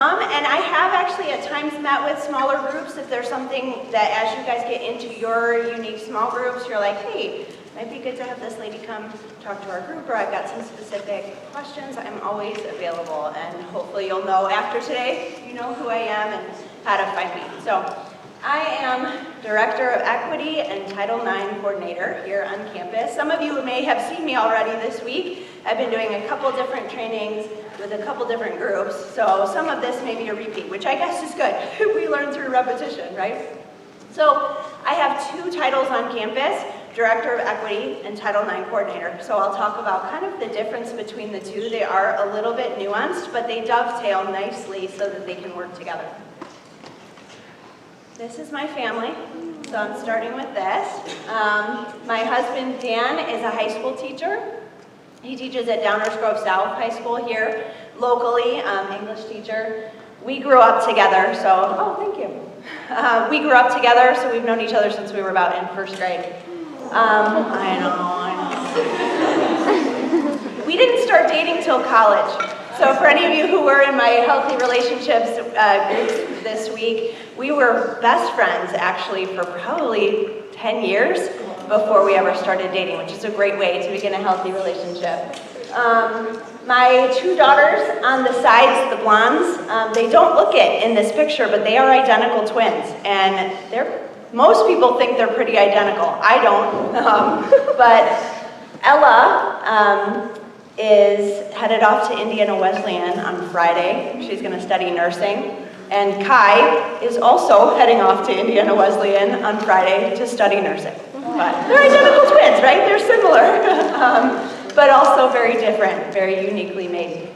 And I have actually at times met with smaller groups if there's something that as you guys get into your unique small groups, you're like, hey, might be good to have this lady come talk to our group, or I've got some specific questions. I'm always available, and hopefully you'll know after today, you know who I am and how to find me. So I am Director of Equity and Title IX Coordinator here on campus. Some of you may have seen me already this week. I've been doing a couple different trainings with a couple different groups, so some of this may be a repeat, which I guess is good. We learn through repetition, right? So I have two titles on campus, Director of Equity and Title IX Coordinator. So I'll talk about kind of the difference between the two. They are a little bit nuanced, but they dovetail nicely so that they can work together. This is my family, so I'm starting with this. My husband, Dan, is a high school teacher. He teaches at Downers Grove South High School here, locally, English teacher. We grew up together, so, oh, thank you. We grew up together, so we've known each other since we were about in first grade. I know. We didn't start dating till college. So for any of you who were in my healthy relationships groups this week, we were best friends actually for probably 10 years before we ever started dating, which is a great way to begin a healthy relationship. My two daughters on the sides, the blondes, they don't look it in this picture, but they are identical twins. And most people think they're pretty identical. I don't. But Ella is headed off to Indiana Wesleyan on Friday. She's going to study nursing. And Kai is also heading off to Indiana Wesleyan on Friday to study nursing. But they're identical twins, right? They're similar. But also very different, very uniquely made.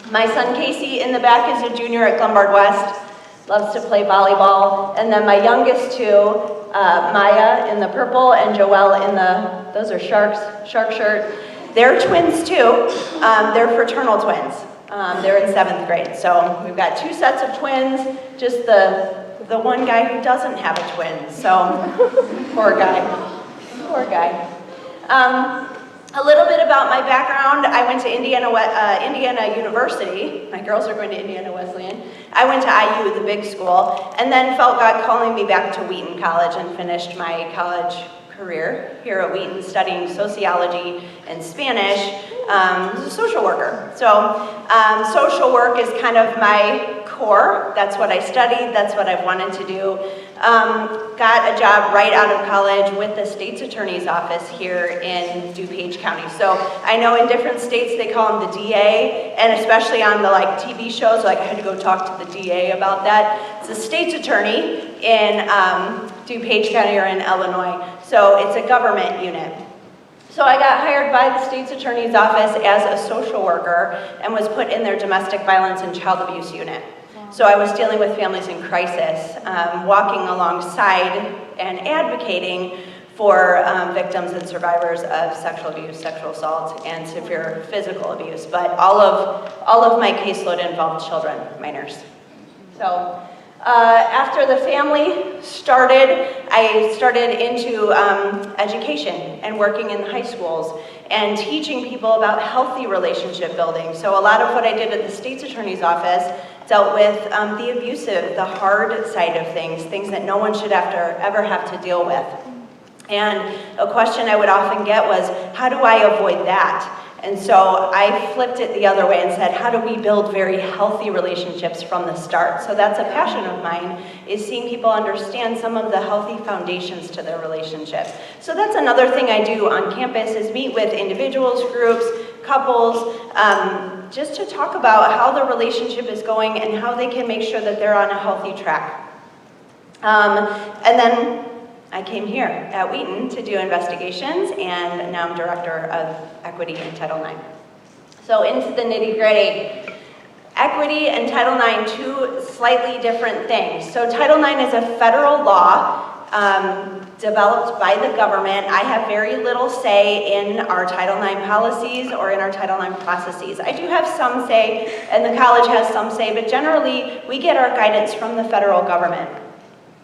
My son Casey in the back is a junior at Glenbard West, loves to play volleyball. And then my youngest two, Maya in the purple and Joelle in the, those are shark shirt. They're twins too. They're fraternal twins. They're in 7th grade. So we've got two sets of twins, just the one guy who doesn't have a twin. So poor guy. A little bit about my background. I went to Indiana University. My girls are going to Indiana Wesleyan. I went to IU, the big school, and then felt God calling me back to Wheaton College and finished my college career here at Wheaton studying sociology and Spanish as a social worker. So social work is kind of my core. That's what I studied. That's what I've wanted to do. Got a job right out of college with the state's attorney's office here in DuPage County. So I know in different states they call him the DA, and especially on the TV shows, I had to go talk to the DA about that. It's the state's attorney in DuPage County or in Illinois. So it's a government unit. So I got hired by the state's attorney's office as a social worker and was put in their domestic violence and child abuse unit. So I was dealing with families in crisis, walking alongside and advocating for victims and survivors of sexual abuse, sexual assault, and severe physical abuse. But all of my caseload involved children, minors. So after the family started, I started into education and working in high schools and teaching people about healthy relationship building. So a lot of what I did at the state's attorney's office dealt with the abusive, the hard side of things that no one should ever have to deal with. And a question I would often get was, how do I avoid that? And so I flipped it the other way and said, how do we build very healthy relationships from the start? So that's a passion of mine, is seeing people understand some of the healthy foundations to their relationship. So that's another thing I do on campus, is meet with individuals, groups, couples, just to talk about how the relationship is going and how they can make sure that they're on a healthy track. And then I came here at Wheaton to do investigations, and now I'm Director of Equity and Title IX. So into the nitty-gritty. Equity and Title IX, two slightly different things. So Title IX is a federal law developed by the government. I have very little say in our Title IX policies or in our Title IX processes. I do have some say, and the college has some say, but generally we get our guidance from the federal government.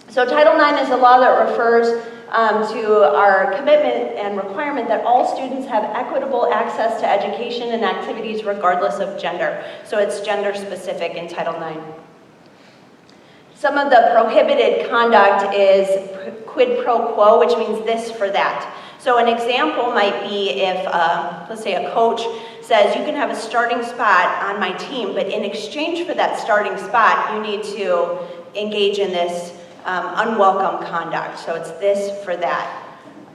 So Title IX is a law that refers to our commitment and requirement that all students have equitable access to education and activities regardless of gender. So it's gender specific in Title IX. Some of the prohibited conduct is quid pro quo, which means this for that. So an example might be if, let's say a coach says, you can have a starting spot on my team, but in exchange for that starting spot, you need to engage in this unwelcome conduct. So it's this for that.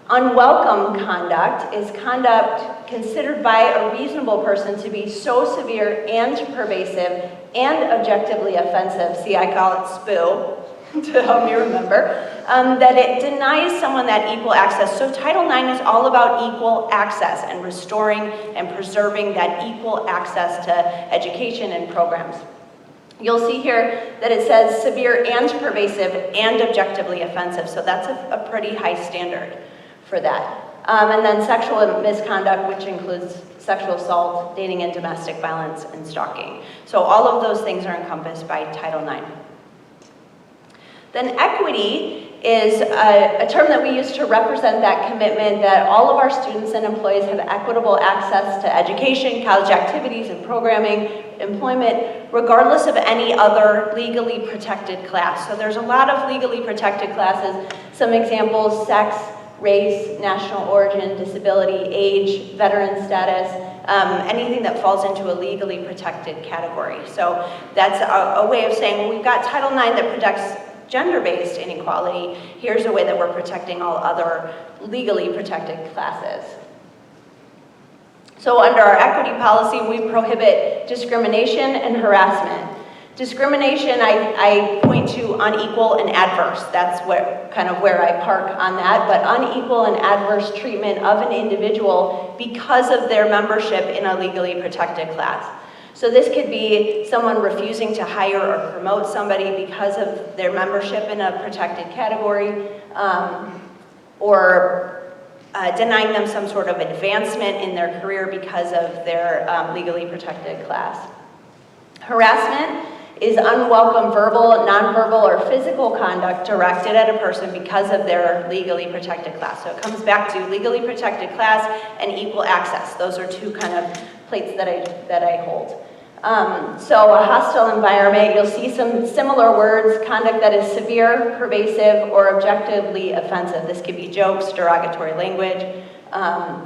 Unwelcome conduct is conduct considered by a reasonable person to be so severe and pervasive and objectively offensive, see, I call it SPOO, to help me remember, that it denies someone that equal access. So Title IX is all about equal access and restoring and preserving that equal access to education and programs. You'll see here that it says severe and pervasive and objectively offensive, so that's a pretty high standard for that. And then sexual misconduct, which includes sexual assault, dating and domestic violence, and stalking. So all of those things are encompassed by Title IX. Then equity is a term that we use to represent that commitment that all of our students and employees have equitable access to education, college activities and programming, employment, regardless of any other legally protected class. So there's a lot of legally protected classes. Some examples: sex, race, national origin, disability, age, veteran status, anything that falls into a legally protected category. So that's a way of saying, well, we've got Title IX that protects gender-based inequality. Here's a way that we're protecting all other legally protected classes. So under our equity policy, we prohibit discrimination and harassment. Discrimination, I point to unequal and adverse. That's kind of where I park on that, but unequal and adverse treatment of an individual because of their membership in a legally protected class. So this could be someone refusing to hire or promote somebody because of their membership in a protected category, or denying them some sort of advancement in their career because of their legally protected class. Harassment is unwelcome verbal, nonverbal, or physical conduct directed at a person because of their legally protected class. So it comes back to legally protected class and equal access. Those are two kind of plates that I hold. So a hostile environment, you'll see some similar words: conduct that is severe, pervasive, or objectively offensive. This could be jokes, derogatory language,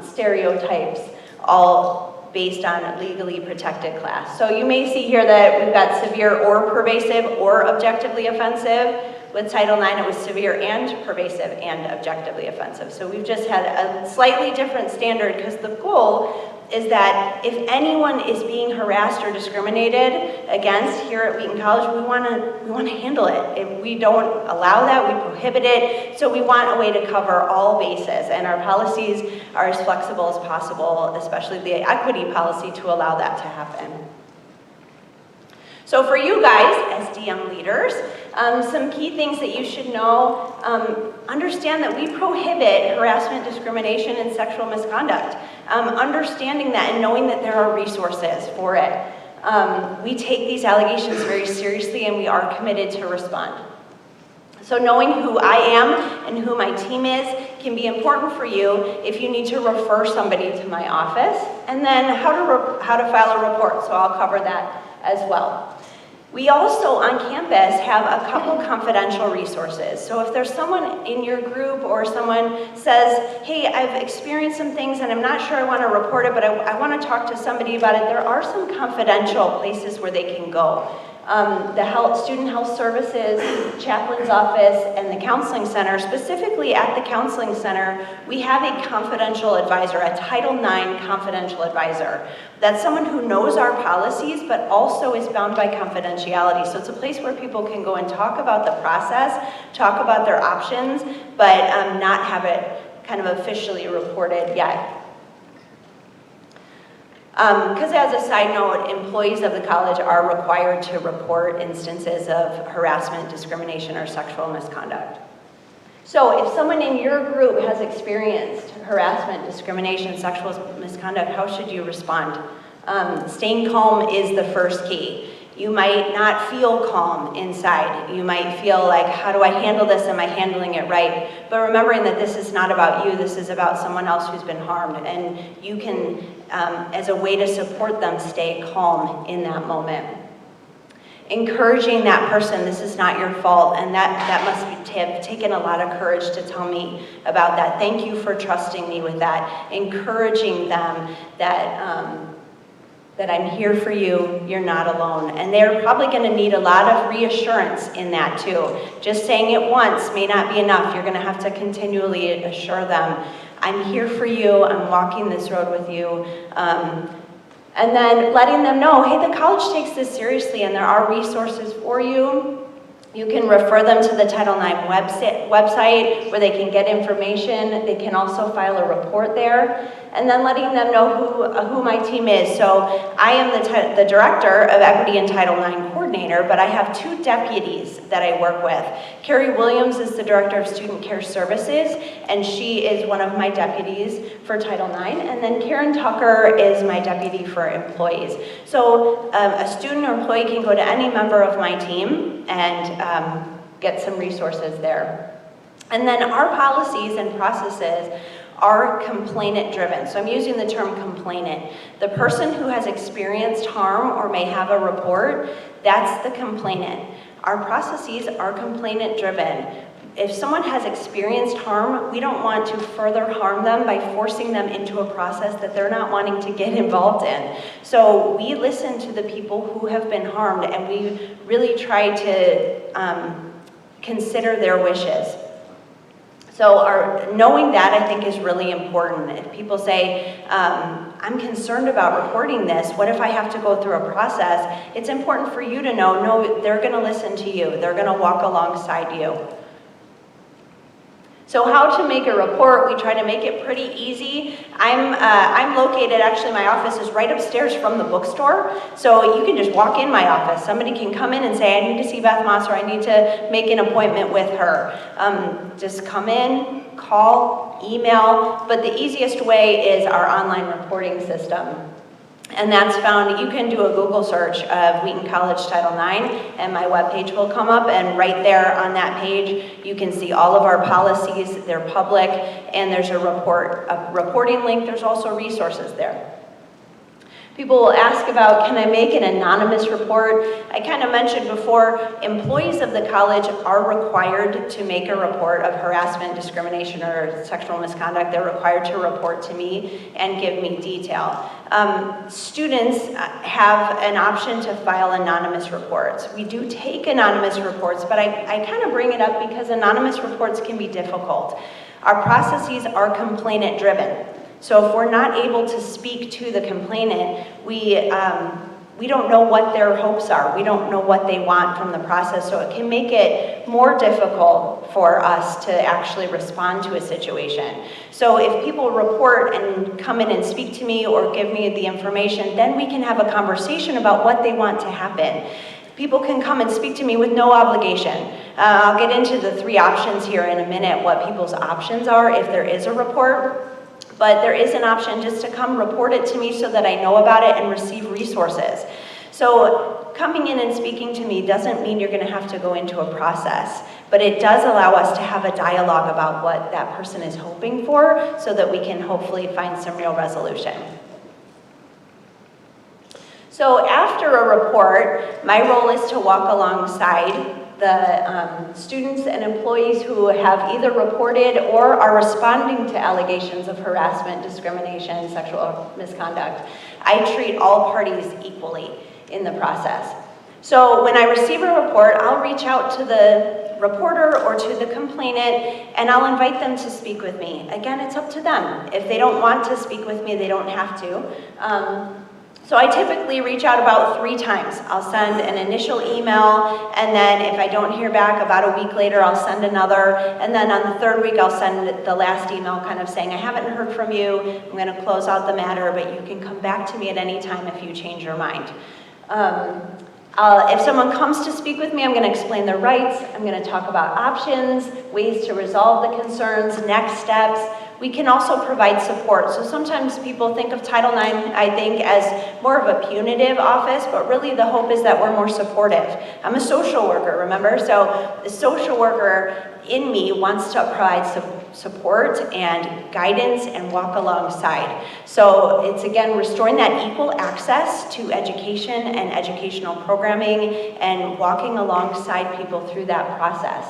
stereotypes, all based on a legally protected class. So you may see here that we've got severe or pervasive or objectively offensive. With Title IX, it was severe and pervasive and objectively offensive. So we've just had a slightly different standard because the goal is that if anyone is being harassed or discriminated against here at Wheaton College, we want to handle it. If we don't allow that, we prohibit it. So we want a way to cover all bases, and our policies are as flexible as possible, especially the equity policy, to allow that to happen. So for you guys, as DM leaders, some key things that you should know: understand that we prohibit harassment, discrimination, and sexual misconduct. Understanding that and knowing that there are resources for it. We take these allegations very seriously, and we are committed to respond. So knowing who I am and who my team is can be important for you if you need to refer somebody to my office, and then how to file a report, so I'll cover that as well. We also, on campus, have a couple confidential resources. So if there's someone in your group or someone says, hey, I've experienced some things and I'm not sure I want to report it, but I want to talk to somebody about it, there are some confidential places where they can go. The Student Health Services, Chaplain's Office, and the Counseling Center. Specifically at the Counseling Center, we have a confidential advisor, a Title IX confidential advisor. That's someone who knows our policies, but also is bound by confidentiality. So it's a place where people can go and talk about the process, talk about their options, but not have it kind of officially reported yet. Because as a side note, employees of the college are required to report instances of harassment, discrimination, or sexual misconduct. So if someone in your group has experienced harassment, discrimination, sexual misconduct, how should you respond? Staying calm is the first key. You might not feel calm inside. You might feel like, how do I handle this? Am I handling it right? But remembering that this is not about you, this is about someone else who's been harmed, and you can, as a way to support them, stay calm in that moment. Encouraging that person, this is not your fault, and that must have taken a lot of courage to tell me about that. Thank you for trusting me with that. Encouraging them that I'm here for you, you're not alone. And they're probably going to need a lot of reassurance in that too. Just saying it once may not be enough. You're going to have to continually assure them, I'm here for you, I'm walking this road with you. And then letting them know, hey, the college takes this seriously and there are resources for you. You can refer them to the Title IX website where they can get information. They can also file a report there. And then letting them know who my team is. So I am the Director of Equity and Title IX Coordinator, but I have 2 deputies that I work with. Carrie Williams is the Director of Student Care Services, and she is one of my deputies for Title IX. And then Karen Tucker is my deputy for employees. So a student or employee can go to any member of my team and get some resources there. And then our policies and processes are complainant driven. So I'm using the term complainant. The person who has experienced harm or may have a report, that's the complainant. Our processes are complainant driven. If someone has experienced harm, we don't want to further harm them by forcing them into a process that they're not wanting to get involved in. So we listen to the people who have been harmed, and we really try to consider their wishes. So knowing that, I think, is really important. If people say, I'm concerned about reporting this, what if I have to go through a process? It's important for you to know, no, they're going to listen to you. They're going to walk alongside you. So how to make a report, we try to make it pretty easy. I'm located, actually my office is right upstairs from the bookstore, so you can just walk in my office. Somebody can come in and say, I need to see Beth Moss, or I need to make an appointment with her. Just come in, call, email, but the easiest way is our online reporting system. And that's found, you can do a Google search of Wheaton College Title IX, and my webpage will come up, and right there on that page, you can see all of our policies. They're public, and there's a reporting link. There's also resources there. People will ask about, can I make an anonymous report? I kind of mentioned before, employees of the college are required to make a report of harassment, discrimination, or sexual misconduct. They're required to report to me and give me detail. Students have an option to file anonymous reports. We do take anonymous reports, but I kind of bring it up because anonymous reports can be difficult. Our processes are complainant driven. So if we're not able to speak to the complainant, we don't know what their hopes are. We don't know what they want from the process, so it can make it more difficult for us to actually respond to a situation. So if people report and come in and speak to me or give me the information, then we can have a conversation about what they want to happen. People can come and speak to me with no obligation. I'll get into the 3 options here in a minute, what people's options are if there is a report. But there is an option just to come report it to me so that I know about it and receive resources. So coming in and speaking to me doesn't mean you're going to have to go into a process, but it does allow us to have a dialogue about what that person is hoping for so that we can hopefully find some real resolution. So after a report, my role is to walk alongside the students and employees who have either reported or are responding to allegations of harassment, discrimination, sexual misconduct. I treat all parties equally in the process. So when I receive a report, I'll reach out to the reporter or to the complainant, and I'll invite them to speak with me. Again, it's up to them. If they don't want to speak with me, they don't have to. So I typically reach out about 3 times. I'll send an initial email, and then if I don't hear back, about a week later, I'll send another, and then on the 3rd week, I'll send the last email kind of saying, I haven't heard from you, I'm going to close out the matter, but you can come back to me at any time if you change your mind. If someone comes to speak with me, I'm going to explain their rights, I'm going to talk about options, ways to resolve the concerns, next steps. We can also provide support. So sometimes people think of Title IX, I think, as more of a punitive office, but really the hope is that we're more supportive. I'm a social worker, remember? So the social worker in me wants to provide support and guidance and walk alongside. So it's, again, restoring that equal access to education and educational programming and walking alongside people through that process.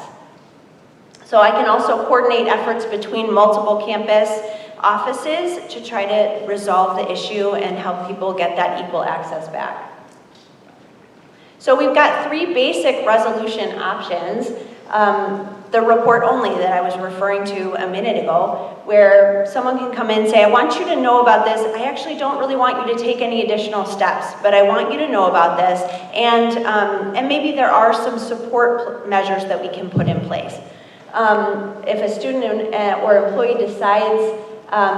So I can also coordinate efforts between multiple campus offices to try to resolve the issue and help people get that equal access back. So we've got 3 basic resolution options. The report only that I was referring to a minute ago, where someone can come in and say, I want you to know about this. I actually don't really want you to take any additional steps, but I want you to know about this. And maybe there are some support measures that we can put in place. If a student or employee decides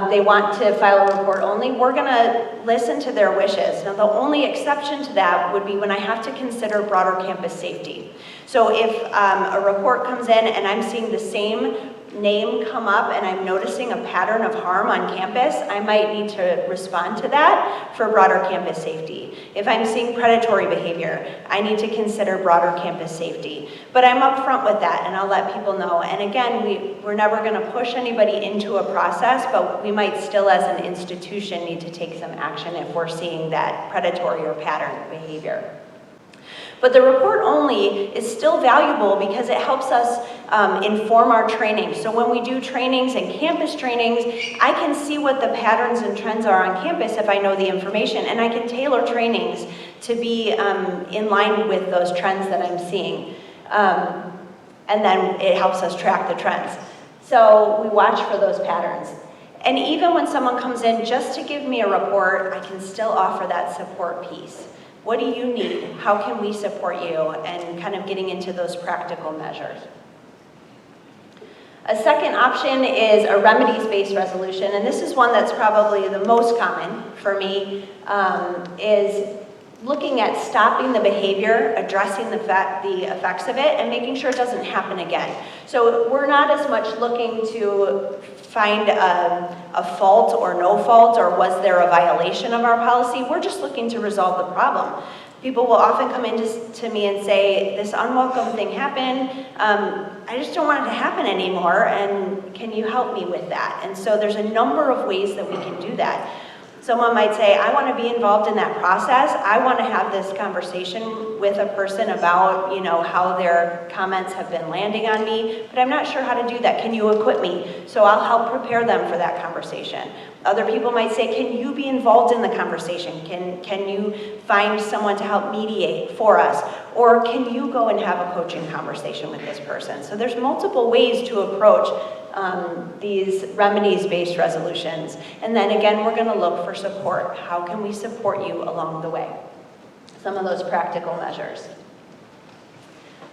they want to file a report only, we're going to listen to their wishes. Now, the only exception to that would be when I have to consider broader campus safety. So if a report comes in and I'm seeing the same name come up and I'm noticing a pattern of harm on campus, I might need to respond to that for broader campus safety. If I'm seeing predatory behavior, I need to consider broader campus safety. But I'm upfront with that and I'll let people know. And again, we're never going to push anybody into a process, but we might still as an institution need to take some action if we're seeing that predatory or pattern behavior. But the report only is still valuable because it helps us inform our training. So when we do trainings and campus trainings, I can see what the patterns and trends are on campus if I know the information, and I can tailor trainings to be in line with those trends that I'm seeing. And then it helps us track the trends. So we watch for those patterns. And even when someone comes in just to give me a report, I can still offer that support piece. What do you need? How can we support you? And kind of getting into those practical measures. A second option is a remedies-based resolution, and this is one that's probably the most common for me, is looking at stopping the behavior, addressing the effects of it, and making sure it doesn't happen again. So we're not as much looking to find a fault or no fault, or was there a violation of our policy. We're just looking to resolve the problem. People will often come in to me and say, this unwelcome thing happened, I just don't want it to happen anymore, and can you help me with that? And so there's a number of ways that we can do that. Someone might say, I want to be involved in that process. I want to have this conversation with a person about, how their comments have been landing on me, but I'm not sure how to do that. Can you equip me? So I'll help prepare them for that conversation. Other people might say, can you be involved in the conversation? Can you find someone to help mediate for us? Or can you go and have a coaching conversation with this person? So there's multiple ways to approach these remedies-based resolutions. And then again, we're going to look for support. How can we support you along the way? Some of those practical measures.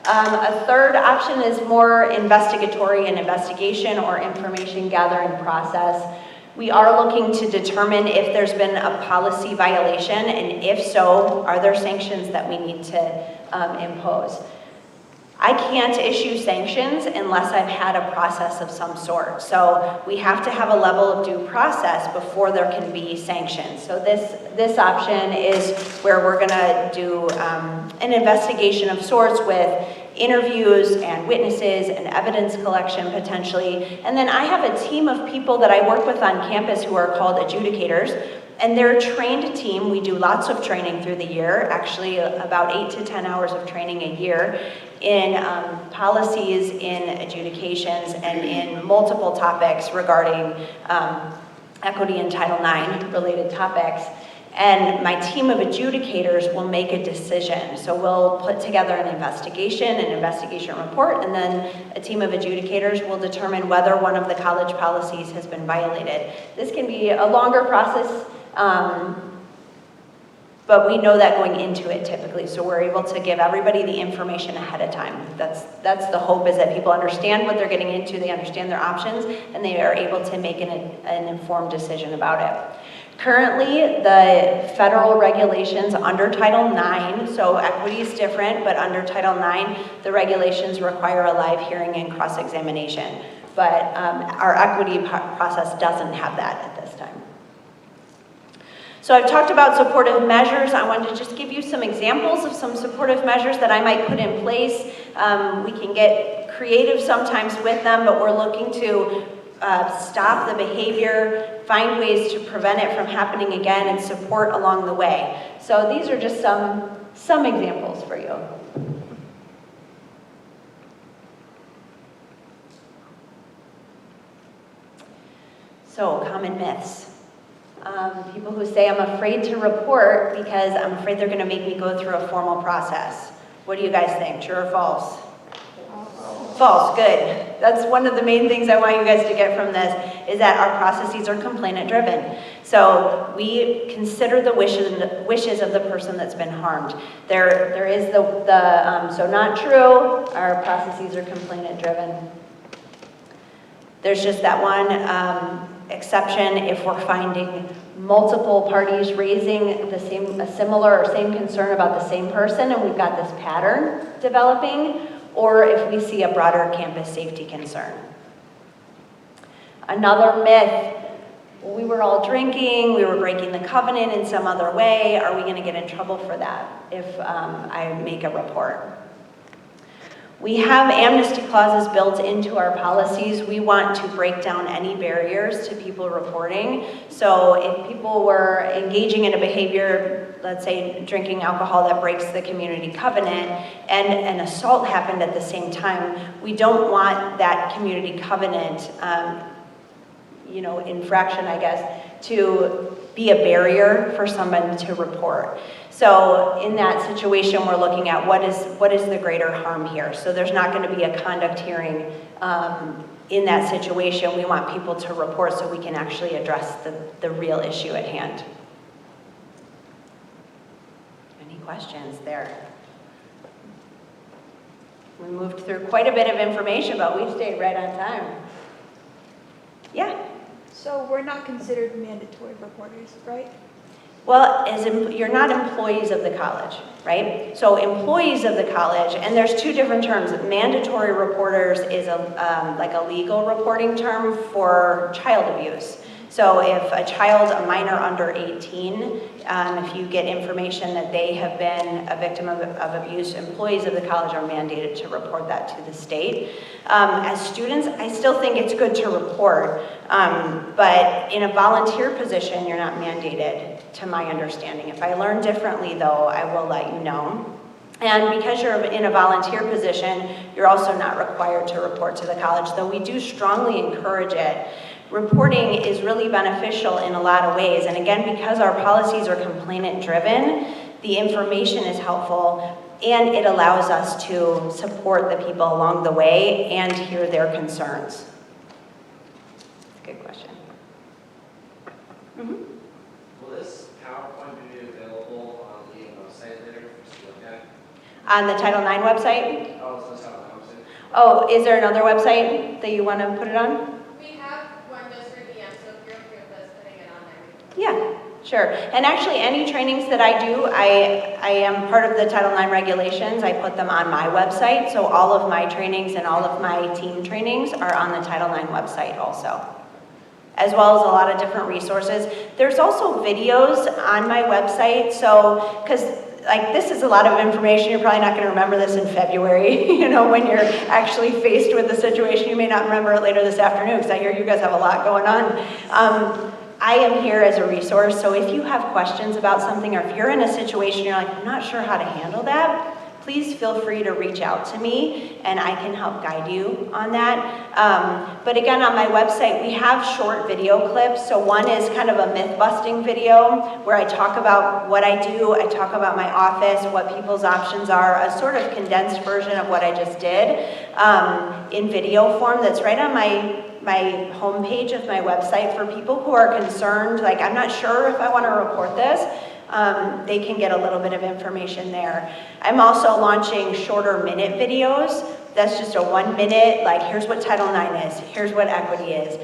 A third option is more investigatory, an investigation or information gathering process. We are looking to determine if there's been a policy violation, and if so, are there sanctions that we need to impose? I can't issue sanctions unless I've had a process of some sort. So we have to have a level of due process before there can be sanctions. So this option is where we're gonna do an investigation of sorts with interviews and witnesses and evidence collection potentially. And then I have a team of people that I work with on campus who are called adjudicators. And they're a trained team. We do lots of training through the year, actually about 8 to 10 hours of training a year in policies, in adjudications, and in multiple topics regarding equity and Title IX related topics. And my team of adjudicators will make a decision. So we'll put together an investigation report, and then a team of adjudicators will determine whether one of the college policies has been violated. This can be a longer process, but we know that going into it typically, so we're able to give everybody the information ahead of time. That's the hope, is that people understand what they're getting into, they understand their options, and they are able to make an informed decision about it. Currently, the federal regulations under Title IX, so equity is different, but under Title IX, the regulations require a live hearing and cross-examination. but our equity process doesn't have that at this time. So I've talked about supportive measures. I wanted to just give you some examples of some supportive measures that I might put in place. We can get creative sometimes with them, but we're looking to stop the behavior, find ways to prevent it from happening again, and support along the way. So these are just some examples for you. So, common myths. People who say, I'm afraid to report because I'm afraid they're going to make me go through a formal process. What do you guys think? True or false? False, good. That's one of the main things I want you guys to get from this, is that our processes are complainant driven. So we consider the wishes of the person that's been harmed. There is so not true, our processes are complainant driven. There's just that one exception if we're finding multiple parties raising a similar or same concern about the same person and we've got this pattern developing, or if we see a broader campus safety concern. Another myth, we were all drinking, we were breaking the covenant in some other way, are we going to get in trouble for that if I make a report? We have amnesty clauses built into our policies. We want to break down any barriers to people reporting. So if people were engaging in a behavior, let's say drinking alcohol that breaks the community covenant, and an assault happened at the same time, we don't want that community covenant infraction, I guess, to be a barrier for someone to report. So in that situation, we're looking at what is the greater harm here. So there's not going to be a conduct hearing in that situation. We want people to report so we can actually address the real issue at hand. Any questions there? We moved through quite a bit of information, but we stayed right on time. Yeah? So we're not considered mandatory reporters, right? Well, you're not employees of the college, right? So employees of the college, and there's two different terms. Mandatory reporters is like a legal reporting term for child abuse. So if a child, a minor under 18, if you get information that they have been a victim of abuse, employees of the college are mandated to report that to the state. As students, I still think it's good to report, but in a volunteer position, you're not mandated, to my understanding. If I learn differently, though, I will let you know. And because you're in a volunteer position, you're also not required to report to the college, though we do strongly encourage it. Reporting is really beneficial in a lot of ways, and again, because our policies are complainant-driven, the information is helpful, and it allows us to support the people along the way and hear their concerns. Good question. Mm-hmm. Will this PowerPoint be available on the website later for us to look at? On the Title IX website? Oh, it's the Title IX website. Oh, is there another website that you want to put it on? We have one just for DM, so if you're okay with us putting it on there. Yeah, sure. And actually, any trainings that I do, I am part of the Title IX regulations. I put them on my website, so all of my trainings and all of my team trainings are on the Title IX website also, as well as a lot of different resources. There's also videos on my website, so, because like this is a lot of information, you're probably not going to remember this in February, when you're actually faced with the situation. You may not remember it later this afternoon, because I hear you guys have a lot going on. I am here as a resource, so if you have questions about something, or if you're in a situation you're like, I'm not sure how to handle that, please feel free to reach out to me and I can help guide you on that. But again, on my website, we have short video clips. So one is kind of a myth-busting video where I talk about what I do, I talk about my office, what people's options are, a sort of condensed version of what I just did in video form that's right on my homepage of my website for people who are concerned, like I'm not sure if I want to report this. They can get a little bit of information there. I'm also launching shorter minute videos That's just a 1 minute, like, here's what Title IX is, here's what equity is.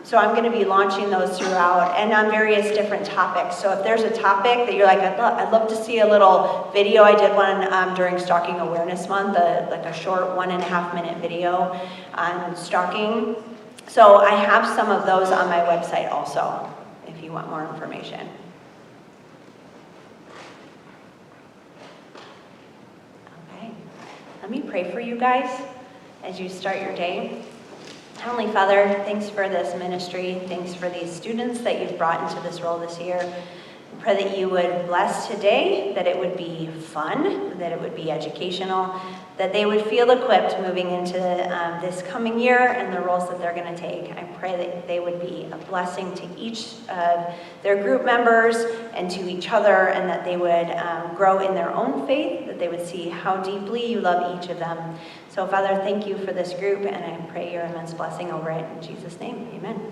So I'm gonna be launching those throughout and on various different topics. So if there's a topic that you're like, I'd love to see a little video. I did one during Stalking Awareness Month, like a short 1.5 minute video on stalking. So I have some of those on my website also, if you want more information. Okay, let me pray for you guys as you start your day. Heavenly Father, thanks for this ministry. Thanks for these students that you've brought into this role this year. I pray that you would bless today, that it would be fun, that it would be educational, that they would feel equipped moving into this coming year and the roles that they're going to take. I pray that they would be a blessing to each of their group members and to each other, and that they would grow in their own faith, that they would see how deeply you love each of them. So, Father, thank you for this group, and I pray your immense blessing over it. In Jesus' name, amen.